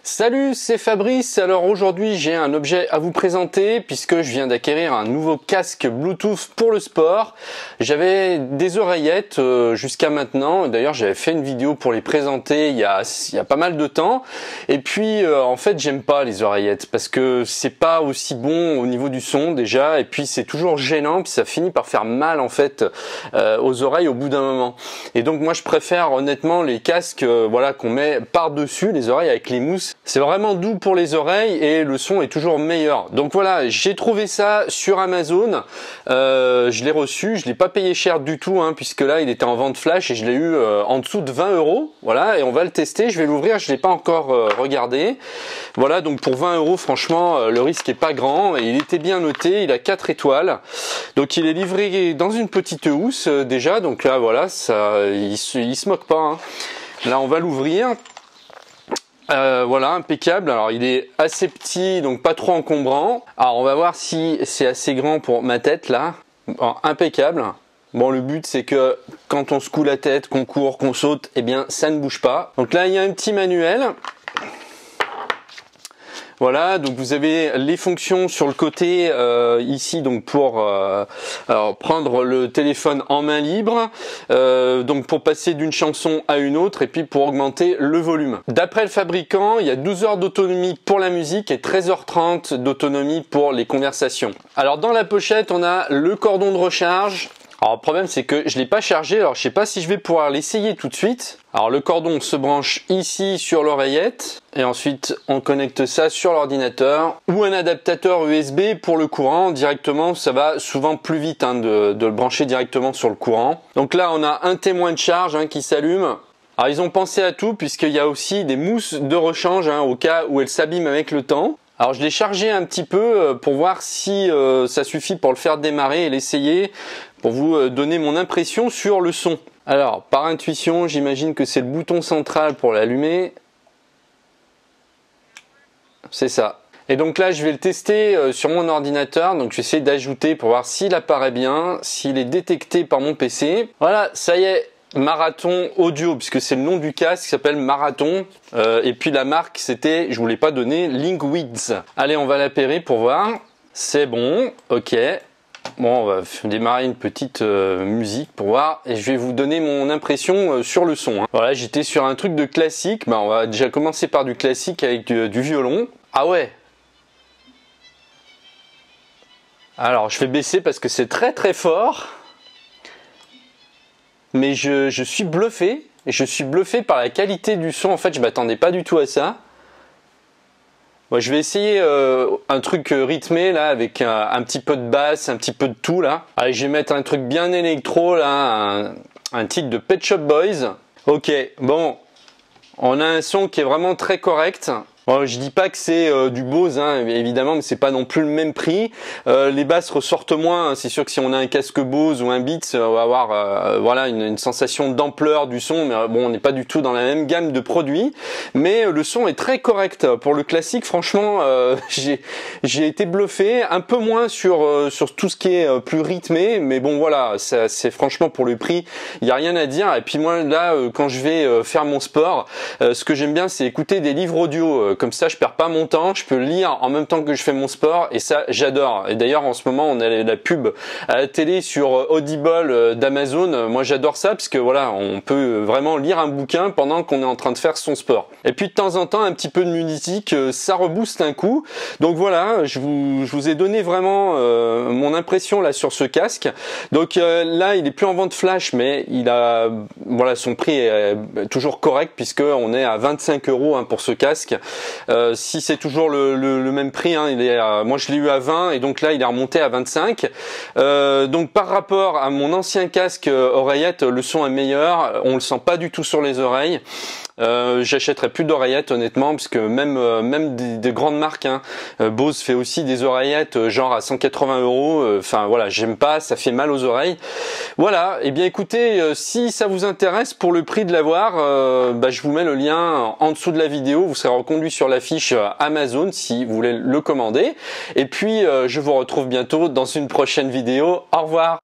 Salut, c'est Fabrice. Alors aujourd'hui j'ai un objet à vous présenter puisque je viens d'acquérir un nouveau casque Bluetooth pour le sport. J'avais des oreillettes jusqu'à maintenant. D'ailleurs j'avais fait une vidéo pour les présenter il y a pas mal de temps. Et puis en fait j'aime pas les oreillettes parce que c'est pas aussi bon au niveau du son déjà. Et puis c'est toujours gênant puis ça finit par faire mal en fait aux oreilles au bout d'un moment. Et donc moi je préfère honnêtement les casques voilà qu'on met par-dessus les oreilles avec les mousses. C'est vraiment doux pour les oreilles et le son est toujours meilleur. Donc voilà, j'ai trouvé ça sur Amazon. Je l'ai reçu, je l'ai pas payé cher du tout puisque là il était en vente flash et je l'ai eu en dessous de 20 €. Voilà, et on va le tester. Je vais l'ouvrir, je l'ai pas encore regardé. Voilà, donc pour 20 € franchement le risque est pas grand et il était bien noté. Il a 4 étoiles. Donc il est livré dans une petite housse déjà. Donc là voilà, ça, il se moque pas. Là on va l'ouvrir. Voilà, impeccable. Alors il est assez petit, donc pas trop encombrant. Alors on va voir si c'est assez grand pour ma tête là. Bon, impeccable. Bon, le but c'est que quand on secoue la tête, qu'on court, qu'on saute, eh bien ça ne bouge pas. Donc là il y a un petit manuel. Voilà, donc vous avez les fonctions sur le côté ici, donc pour prendre le téléphone en main libre, donc pour passer d'une chanson à une autre et puis pour augmenter le volume. D'après le fabricant, il y a 12 heures d'autonomie pour la musique et 13h30 d'autonomie pour les conversations. Alors dans la pochette, on a le cordon de recharge. Alors le problème c'est que je l'ai pas chargé, alors je sais pas si je vais pouvoir l'essayer tout de suite. Alors le cordon se branche ici sur l'oreillette et ensuite on connecte ça sur l'ordinateur ou un adaptateur USB pour le courant directement. Ça va souvent plus vite de le brancher directement sur le courant. Donc là on a un témoin de charge qui s'allume. Alors ils ont pensé à tout puisqu'il y a aussi des mousses de rechange au cas où elles s'abîment avec le temps. Alors je l'ai chargé un petit peu pour voir si ça suffit pour le faire démarrer et l'essayer pour vous donner mon impression sur le son. Alors par intuition j'imagine que c'est le bouton central pour l'allumer. C'est ça. Et donc là je vais le tester sur mon ordinateur, donc je vais essayer d'ajouter pour voir s'il apparaît bien, s'il est détecté par mon PC. Voilà, ça y est. Marathon audio, puisque c'est le nom du casque qui s'appelle Marathon, et puis la marque c'était, je vous l'ai pas donné, Linkwids. Allez, on va l'appairer pour voir. C'est bon, ok. Bon, on va démarrer une petite musique pour voir et je vais vous donner mon impression sur le son. Voilà, j'étais sur un truc de classique. On va déjà commencer par du classique avec du violon. Ah ouais. Alors, je vais baisser parce que c'est très très fort. Mais je suis bluffé. Je suis bluffé par la qualité du son. En fait, je m'attendais pas du tout à ça. Moi, je vais essayer un truc rythmé là, avec un petit peu de basse, un petit peu de tout là. Allez, je vais mettre un truc bien électro là, un titre de Pet Shop Boys. Ok, bon, on a un son qui est vraiment très correct. Bon, je dis pas que c'est du Bose évidemment, mais c'est pas non plus le même prix. Les basses ressortent moins. C'est sûr que si on a un casque Bose ou un Beats, on va avoir voilà une sensation d'ampleur du son. Mais bon, on n'est pas du tout dans la même gamme de produits. Mais le son est très correct pour le classique. Franchement, j'ai été bluffé. Un peu moins sur tout ce qui est plus rythmé. Mais bon, voilà, c'est franchement pour le prix, il y a rien à dire. Et puis moi là, quand je vais faire mon sport, ce que j'aime bien, c'est écouter des livres audio. Comme ça je perds pas mon temps, je peux lire en même temps que je fais mon sport et ça j'adore. Et d'ailleurs en ce moment on a la pub à la télé sur Audible d'Amazon. Moi j'adore ça parce que voilà, on peut vraiment lire un bouquin pendant qu'on est en train de faire son sport. Et puis de temps en temps un petit peu de musique, ça rebooste un coup. Donc voilà, je vous ai donné vraiment mon impression là sur ce casque. Donc là il est plus en vente flash, mais il a voilà, son prix est toujours correct puisque on est à 25 € pour ce casque. Si c'est toujours le même prix, moi je l'ai eu à 20 et donc là il est remonté à 25. Donc par rapport à mon ancien casque oreillette, le son est meilleur, on le sent pas du tout sur les oreilles. J'achèterai plus d'oreillettes honnêtement parce que même des grandes marques, Bose fait aussi des oreillettes genre à 180 €. Enfin voilà, j'aime pas, ça fait mal aux oreilles. Voilà, et bien écoutez, si ça vous intéresse pour le prix de l'avoir, je vous mets le lien en dessous de la vidéo. Vous serez reconduit sur la fiche Amazon si vous voulez le commander. Et puis je vous retrouve bientôt dans une prochaine vidéo. Au revoir.